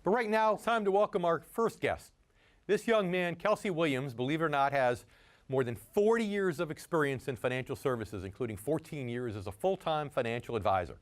But right now, it's time to welcome our first guest. This young man, Kelsey Williams, believe it or not, has more than 40 years of experience in financial services, including 14 years as a full-time financial advisor.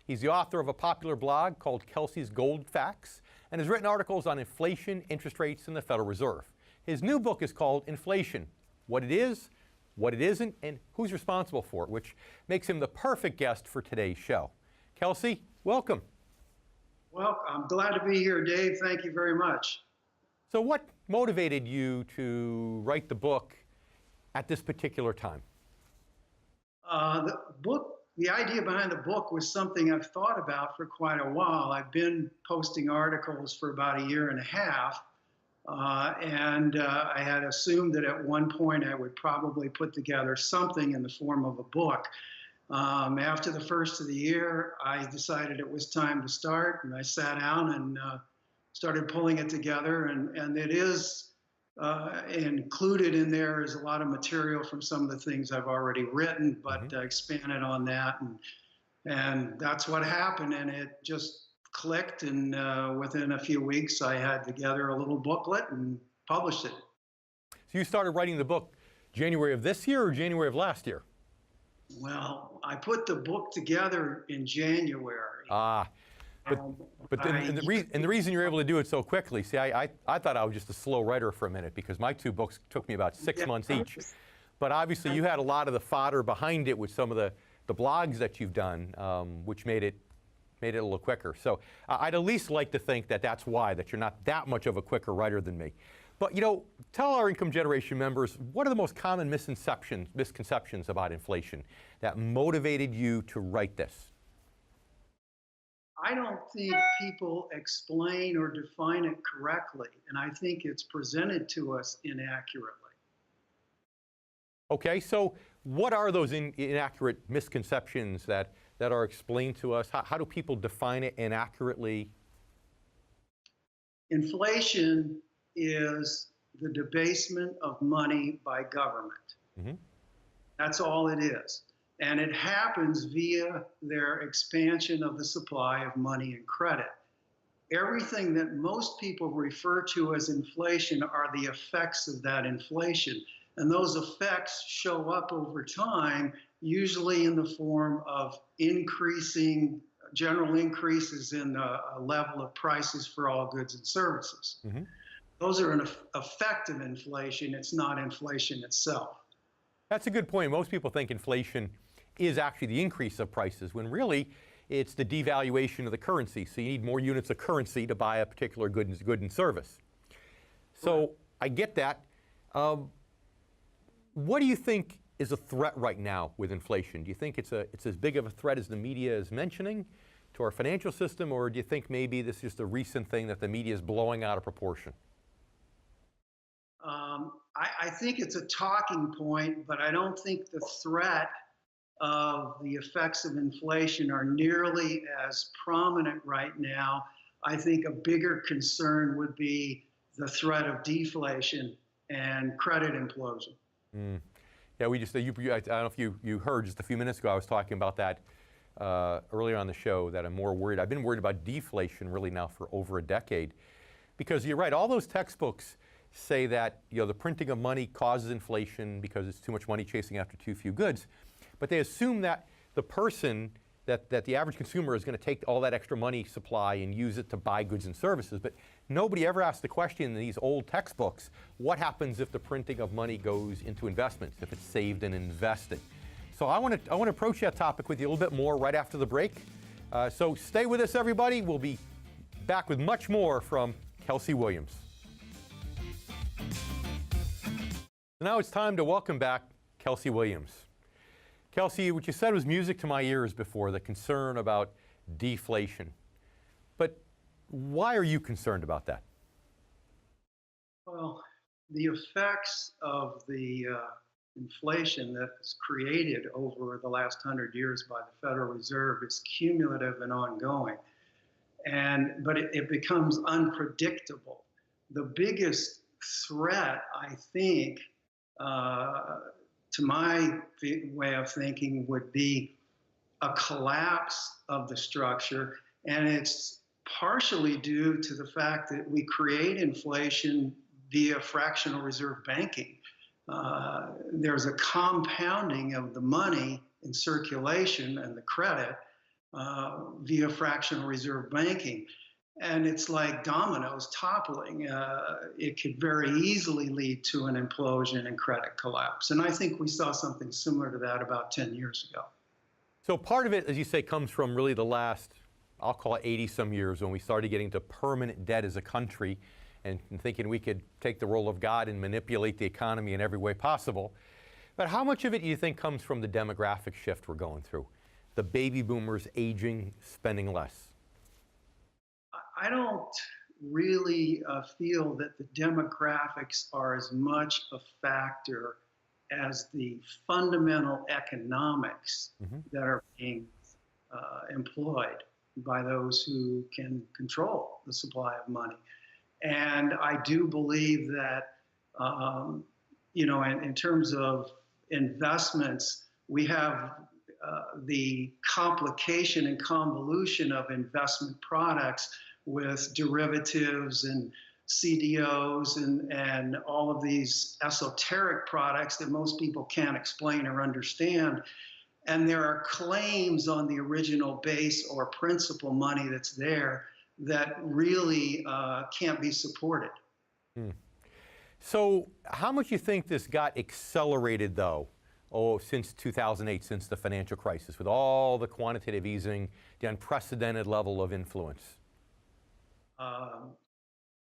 He's the author of a popular blog called Kelsey's Gold Facts and has written articles on inflation, interest rates, and the Federal Reserve. His new book is called Inflation: What It Is, What It Isn't, and Who's Responsible for It, which makes him the perfect guest for today's show. Kelsey, welcome. Well, I'm glad to be here, Dave. Thank you very much. So what motivated you to write the book at this particular time? The idea behind the book was something I've thought about for quite a while. I've been posting articles for about a year and a half, and I had assumed that at one point I would probably put together something in the form of a book. After the first of the year, I decided it was time to start, and I sat down and started pulling it together, and it is included in there is a lot of material from some of the things I've already written, but expanded on that, and that's what happened, and it just clicked, and within a few weeks I had together a little booklet and published it. So you started writing the book January of this year or January of last year? Well, I put the book together in January. But the reason you're able to do it so quickly, see, I thought I was just a slow writer for a minute because my two books took me about 6 months each. But obviously you had a lot of the fodder behind it with some of the blogs that you've done, which made it a little quicker. So I'd at least like to think that that's why, that you're not that much of a quicker writer than me. But, you know, tell our income generation members, what are the most common misconceptions about inflation that motivated you to write this? I don't think people explain or define it correctly, and I think it's presented to us inaccurately. Okay, so what are those inaccurate misconceptions that are explained to us? How do people define it inaccurately? Inflation is the debasement of money by government. That's all it is. And it happens via their expansion of the supply of money and credit. Everything that most people refer to as inflation are the effects of that inflation. And those effects show up over time, usually in the form of general increases in the level of prices for all goods and services. Those are an effect of inflation. It's not inflation itself. That's a good point. Most people think inflation is actually the increase of prices, when really it's the devaluation of the currency. So you need more units of currency to buy a particular good and service. So I get that. What do you think is a threat right now with inflation? Do you think it's as big of a threat as the media is mentioning to our financial system, or do you think maybe this is just a recent thing that the media is blowing out of proportion? I think it's a talking point, but I don't think the threat of the effects of inflation are nearly as prominent right now. I think a bigger concern would be the threat of deflation and credit implosion. Yeah, I don't know if you heard just a few minutes ago, I was talking about that earlier on the show, that I'm more worried. I've been worried about deflation really now for over a decade, because you're right, all those textbooks say that, you know, the printing of money causes inflation because it's too much money chasing after too few goods. But they assume that the person, that the average consumer is going to take all that extra money supply and use it to buy goods and services. But nobody ever asked the question in these old textbooks, what happens if the printing of money goes into investments, if it's saved and invested? So I want to approach that topic with you a little bit more right after the break. So stay with us, everybody. We'll be back with much more from Kelsey Williams. Now it's time to welcome back Kelsey Williams. Kelsey, what you said was music to my ears before, the concern about deflation. But why are you concerned about that? Well, the effects of the inflation that is created over the last 100 years by the Federal Reserve is cumulative and ongoing. But it becomes unpredictable. The biggest threat, I think, to my way of thinking, would be a collapse of the structure, and it's partially due to the fact that we create inflation via fractional reserve banking. There's a compounding of the money in circulation and the credit via fractional reserve banking. And it's like dominoes toppling. It could very easily lead to an implosion and credit collapse. And I think we saw something similar to that about 10 years ago. So part of it, as you say, comes from really the last, I'll call it 80 some years, when we started getting to permanent debt as a country and thinking we could take the role of God and manipulate the economy in every way possible. But how much of it do you think comes from the demographic shift we're going through? The baby boomers aging, spending less? I don't really feel that the demographics are as much a factor as the fundamental economics that are being employed by those who can control the supply of money. And I do believe that, in terms of investments, we have the complication and convolution of investment products with derivatives and CDOs and all of these esoteric products that most people can't explain or understand. And there are claims on the original base or principal money that's there that really can't be supported. So how much do you think this got accelerated, though, since 2008, since the financial crisis, with all the quantitative easing, the unprecedented level of influence?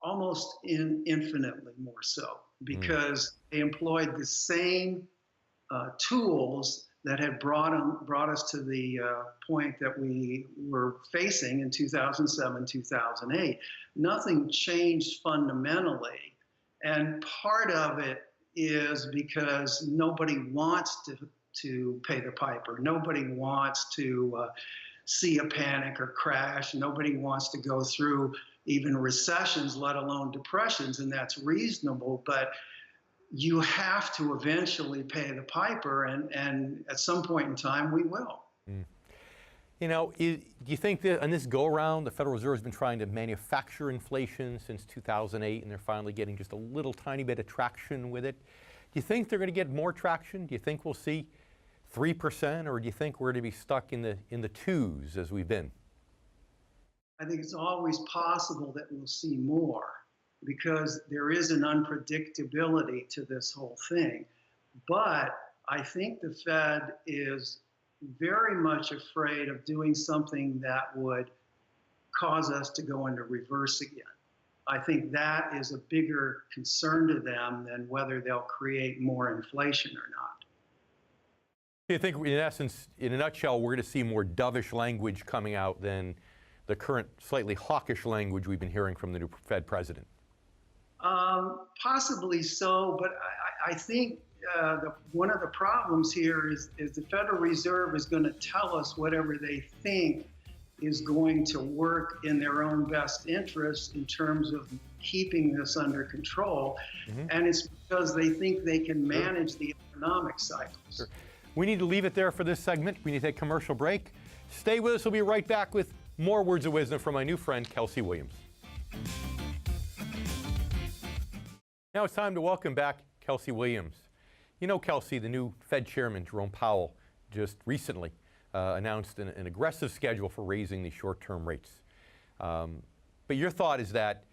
Almost infinitely more so, because they employed the same tools that had brought us to the point that we were facing in 2007, 2008. Nothing changed fundamentally. And part of it is because nobody wants to pay the piper. Nobody wants to see a panic or crash. Nobody wants to go through even recessions, let alone depressions, and that's reasonable. But you have to eventually pay the piper, and at some point in time, we will. Do you think that on this go-around, the Federal Reserve has been trying to manufacture inflation since 2008, and they're finally getting just a little tiny bit of traction with it? Do you think they're going to get more traction? Do you think we'll see 3%, or do you think we're going to be stuck in the twos as we've been? I think it's always possible that we'll see more, because there is an unpredictability to this whole thing. But I think the Fed is very much afraid of doing something that would cause us to go into reverse again. I think that is a bigger concern to them than whether they'll create more inflation or not. Do you think, in essence, in a nutshell, we're going to see more dovish language coming out than the current slightly hawkish language we've been hearing from the new Fed president? Possibly so, but I think one of the problems here is the Federal Reserve is going to tell us whatever they think is going to work in their own best interest in terms of keeping this under control. And it's because they think they can manage the economic cycles. We need to leave it there for this segment. We need to take a commercial break. Stay with us. We'll be right back with more words of wisdom from my new friend, Kelsey Williams. Now it's time to welcome back Kelsey Williams. You know, Kelsey, the new Fed chairman, Jerome Powell, just recently announced an aggressive schedule for raising the short-term rates. But your thought is that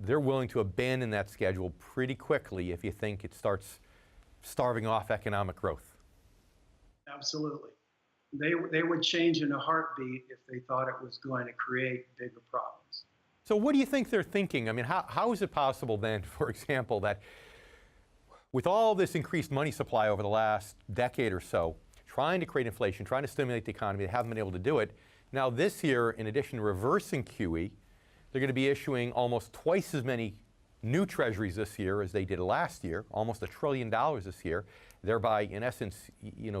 they're willing to abandon that schedule pretty quickly if you think it starts starving off economic growth. Absolutely. They would change in a heartbeat if they thought it was going to create bigger problems. So what do you think they're thinking? I mean, how is it possible then, for example, that with all this increased money supply over the last decade or so, trying to create inflation, trying to stimulate the economy, they haven't been able to do it. Now this year, in addition to reversing QE, they're going to be issuing almost twice as many new treasuries this year as they did last year, almost $1 trillion this year, thereby, in essence,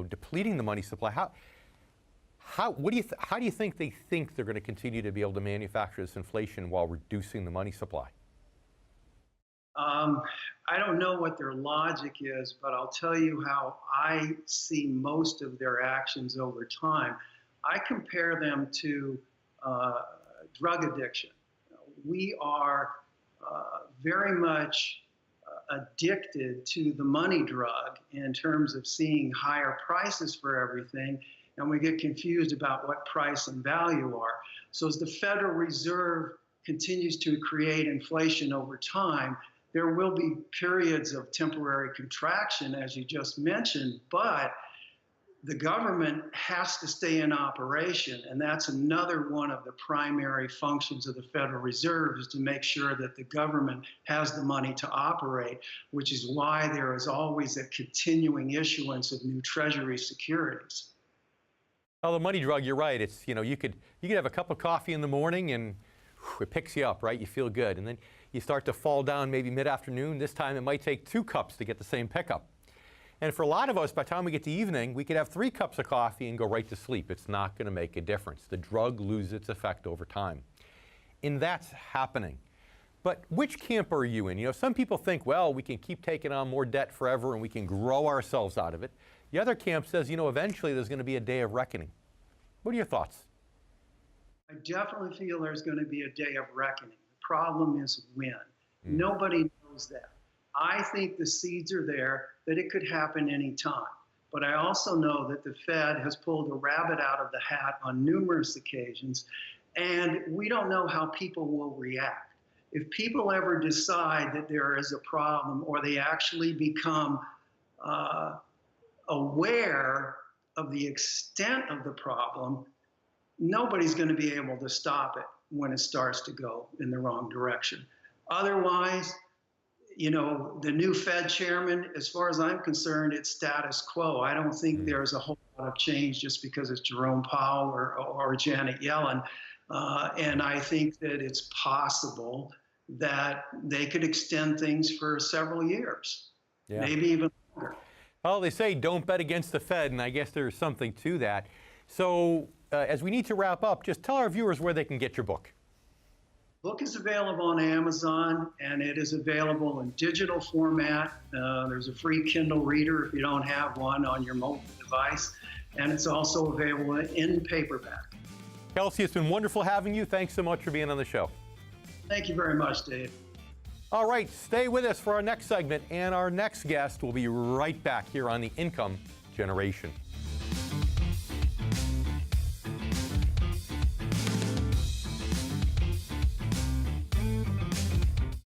depleting the money supply. How do you think they think they're going to continue to be able to manufacture this inflation while reducing the money supply? I don't know what their logic is, but I'll tell you how I see most of their actions over time. I compare them to drug addiction. We are very much addicted to the money drug in terms of seeing higher prices for everything, and we get confused about what price and value are. So as the Federal Reserve continues to create inflation over time, there will be periods of temporary contraction, as you just mentioned, but the government has to stay in operation, and that's another one of the primary functions of the Federal Reserve, is to make sure that the government has the money to operate, which is why there is always a continuing issuance of new Treasury securities. Well, the money drug, you're right. It's, you could have a cup of coffee in the morning and it picks you up, right? You feel good. And then you start to fall down maybe mid-afternoon. This time it might take 2 cups to get the same pickup. And for a lot of us, by the time we get to evening, we could have 3 cups of coffee and go right to sleep. It's not going to make a difference. The drug loses its effect over time. And that's happening. But which camp are you in? Some people think, well, we can keep taking on more debt forever and we can grow ourselves out of it. The other camp says, eventually there's going to be a day of reckoning. What are your thoughts? I definitely feel there's going to be a day of reckoning. The problem is when. Nobody knows that. I think the seeds are there that it could happen any time. But I also know that the Fed has pulled a rabbit out of the hat on numerous occasions, and we don't know how people will react. If people ever decide that there is a problem, or they actually become aware of the extent of the problem, nobody's going to be able to stop it when it starts to go in the wrong direction. Otherwise, the new Fed chairman, as far as I'm concerned, it's status quo. I don't think there's a whole lot of change just because it's Jerome Powell or Janet Yellen. And I think that it's possible that they could extend things for several years, maybe even longer. Well, they say don't bet against the Fed, and I guess there's something to that. So as we need to wrap up, just tell our viewers where they can get your book. Book is available on Amazon, and it is available in digital format. There's a free Kindle reader if you don't have one on your mobile device, and it's also available in paperback. Kelsey, it's been wonderful having you. Thanks so much for being on the show. Thank you very much, Dave. All right, stay with us for our next segment, and our next guest will be right back here on The Income Generation.